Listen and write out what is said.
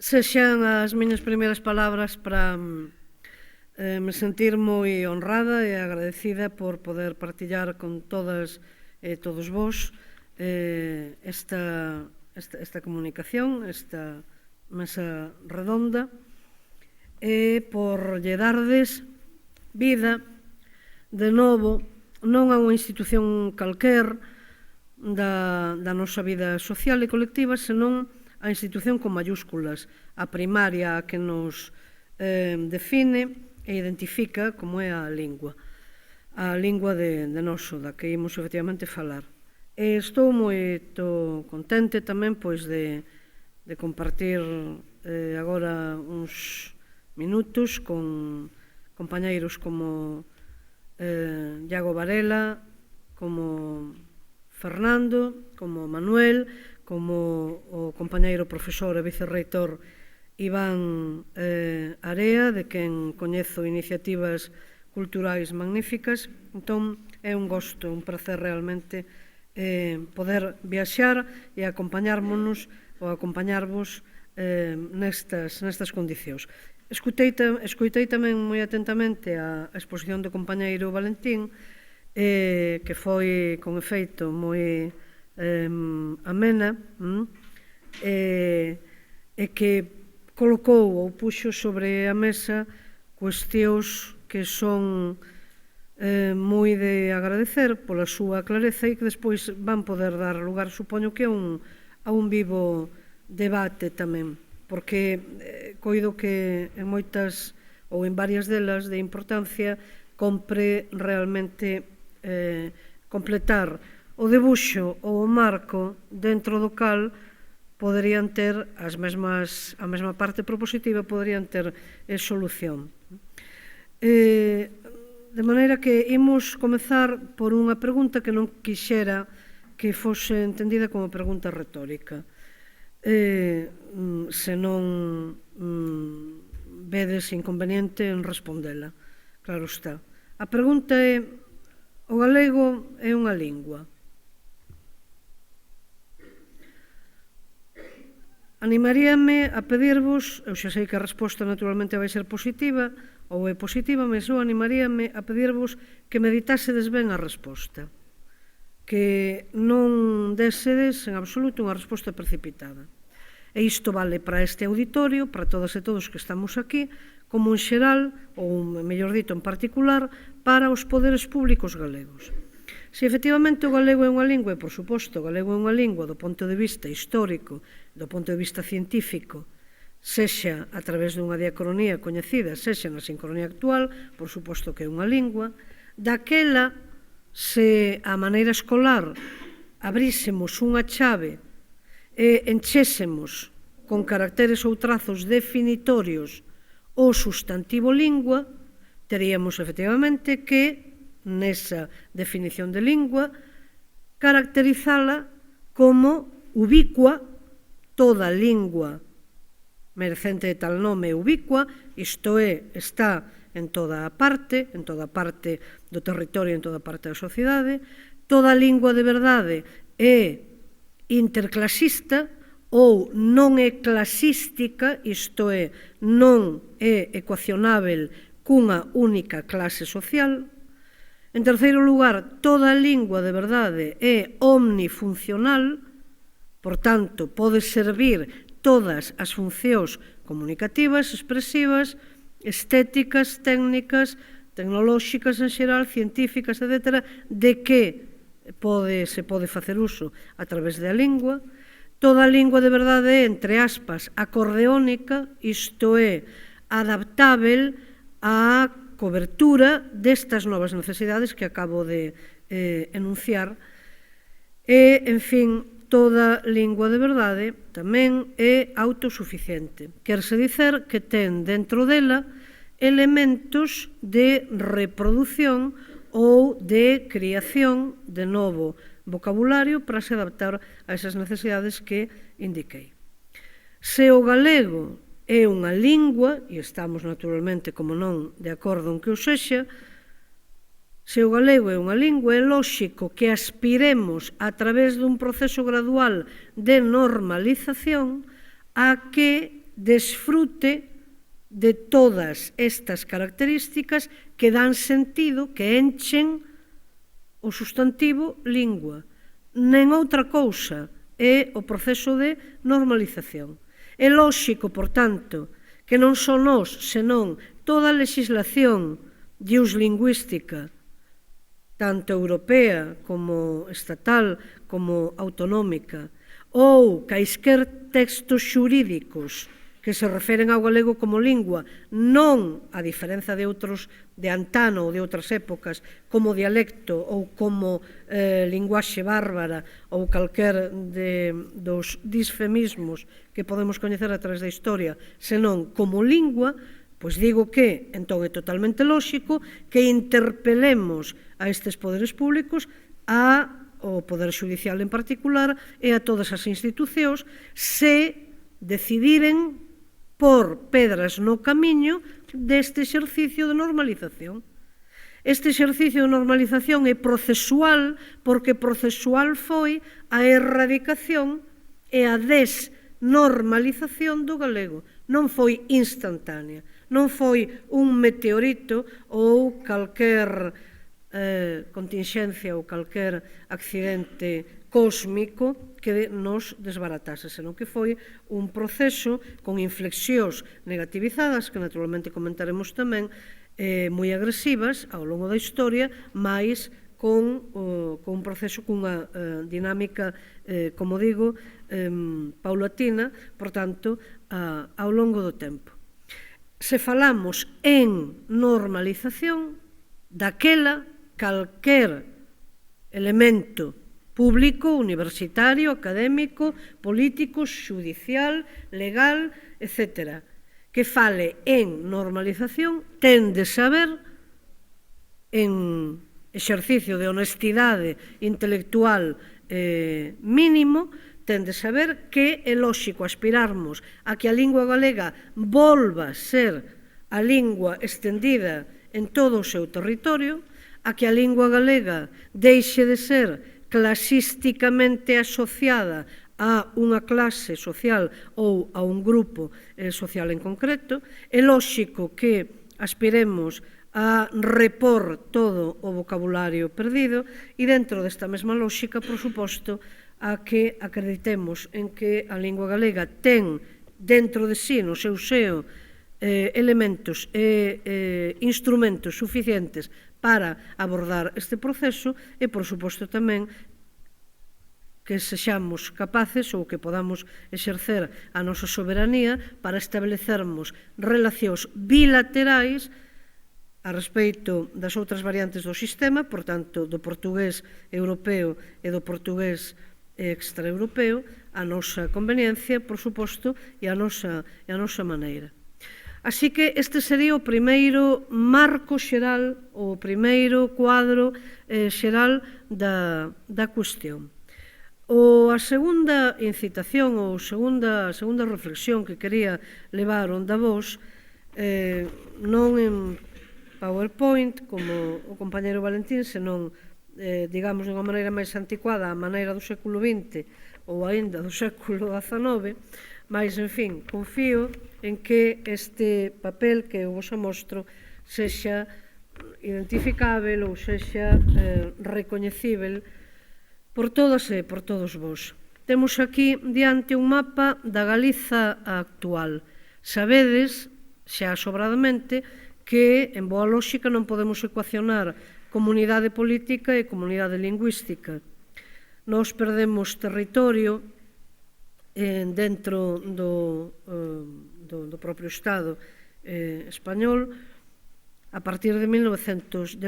sexan as miñas primeiras palabras para me sentir moi honrada e agradecida por poder partillar con todas e todos vós esta comunicación, esta mesa redonda, e por lle dardes vida de novo non a unha institución calquer da nosa vida social e colectiva, senón a institución con mayúsculas, a primaria que nos define e identifica como é a lingua de noso, da que imos efectivamente falar. E estou moito contente tamén de compartir agora uns minutos con compañeiros como Iago Varela, como Fernando, como Manuel, como o compañeiro profesor e vicerreitor Iván Area, de quen coñezo iniciativas culturais magníficas. Entón, é un gosto, un placer realmente poder viaxar e acompañarmonos ou acompañarvos nestas condicións. Escoitei tamén moi atentamente a exposición do compañeiro Valentín, que foi, con efeito, moi amena, e que colocou ou puxo sobre a mesa cuestións que son moi de agradecer pola súa clareza e que despois van poder dar lugar, supoño que a un vivo debate tamén, porque coido que en moitas ou en varias delas de importancia compre realmente completar o debuxo ou o marco dentro do cal poderían ter a mesma parte propositiva, poderían ter solución. De maneira que imos comezar por unha pregunta que non quixera que fose entendida como pregunta retórica, se non vedes inconveniente en respondela. Claro está. A pregunta é: o galego é unha lingua? Animaríame a pedirvos, eu xa sei que a resposta naturalmente vai ser positiva ou é positiva, mas eu animaríame a pedirvos que meditásedes ben a resposta, que non désedes en absoluto unha resposta precipitada. E isto vale para este auditorio, para todas e todos que estamos aquí, como en xeral, ou mellor dito en particular, para os poderes públicos galegos. Se efectivamente o galego é unha lingua, e por suposto o galego é unha lingua do ponto de vista histórico, do ponto de vista científico, sexa a través dunha diacronía coñecida, sexa na sincronía actual, por suposto que é unha lingua, daquela, se a maneira escolar abrísemos unha chave e enchésemos con caracteres ou trazos definitorios o substantivo lingua, teríamos efectivamente que, nesa definición de lingua, caracterizala como ubicua. Toda lingua merecente de tal nome ubicua, isto é, está en toda a parte do territorio, en toda a parte da sociedade. Toda lingua de verdade é interclasista ou non é clasística, isto é, non é ecuacionável cunha única clase social. En terceiro lugar, toda lingua de verdade é omnifuncional, por tanto, pode servir todas as funcións comunicativas, expresivas, estéticas, técnicas, tecnolóxicas en xeral, científicas, etc., de que se pode facer uso a través da lingua. Toda lingua de verdade é, entre aspas, acordeónica, isto é, adaptável á cobertura destas novas necesidades que acabo de enunciar. E, en fin, toda lingua de verdade tamén é autosuficiente. Querse dicer que ten dentro dela elementos de reprodución ou de creación de novo vocabulario para se adaptar a esas necesidades que indiquei. Se o galego é unha lingua, e estamos naturalmente, como non, de acordo en que o sexa, se o galego é unha lingua, é lóxico que aspiremos a través dun proceso gradual de normalización a que desfrute de todas estas características que dan sentido, que enchen o substantivo lingua. Nen outra cousa é o proceso de normalización. É lóxico, por tanto, que non só nós, senón toda a legislación lingüística, tanto europea como estatal, como autonómica, ou caisquer textos xurídicos que se referen ao galego como lingua, non, a diferenza de outros de antano ou de outras épocas, como dialecto ou como linguaxe bárbara ou calquer dos disfemismos que podemos coñecer a través da historia, senón como lingua, pois digo que, entón, é totalmente lóxico que interpelemos a estes poderes públicos, ao Poder Xudicial en particular e a todas as institucións, se decidiren por pedras no camiño deste exercicio de normalización. Este exercicio de normalización é procesual porque procesual foi a erradicación e a desnormalización do galego. Non foi instantánea, non foi un meteorito ou calquer continxencia ou calquer accidente cósmico que nos desbaratase, senón que foi un proceso con inflexións negativizadas, que naturalmente comentaremos tamén, moi agresivas ao longo da historia, mais con un proceso cunha dinámica, como digo, paulatina, por tanto, ao longo do tempo. Se falamos en normalización, daquela calquer elemento público, universitario, académico, político, xudicial, legal, etc., que fale en normalización, ten de saber, en exercicio de honestidade intelectual mínimo, ten de saber que é lóxico aspirarmos a que a lingua galega volva a ser a lingua extendida en todo o seu territorio, a que a lingua galega deixe de ser clasísticamente asociada a unha clase social ou a un grupo social en concreto. É lóxico que aspiremos a repor todo o vocabulario perdido e dentro desta mesma lóxica, por suposto, a que acreditemos en que a lingua galega ten dentro de sí, no seu seo, elementos e instrumentos suficientes para abordar este proceso e, por suposto, tamén que sexamos capaces ou que podamos exercer a nosa soberanía para establecermos relacións bilaterais a respeito das outras variantes do sistema, por tanto, do portugués europeo e do portugués extraeuropeo, a nosa conveniencia, por suposto, e a nosa maneira. Así que este sería o primeiro marco xeral, o primeiro cuadro xeral da cuestión. A segunda incitación ou a segunda reflexión que quería levar onda vos, non en PowerPoint, como o compañeiro Valentín, senón, digamos, de unha maneira máis anticuada, a maneira do século XX ou aínda do século XIX, mas, en fin, confío en que este papel que eu vos amostro sexa identificável ou sexa recoñecível por todas e por todos vos. Temos aquí diante un mapa da Galiza actual. Sabedes, xa sobradamente, que en boa lóxica non podemos ecuacionar comunidade política e comunidade lingüística. Nós perdemos territorio dentro do propio Estado español a partir de 1833,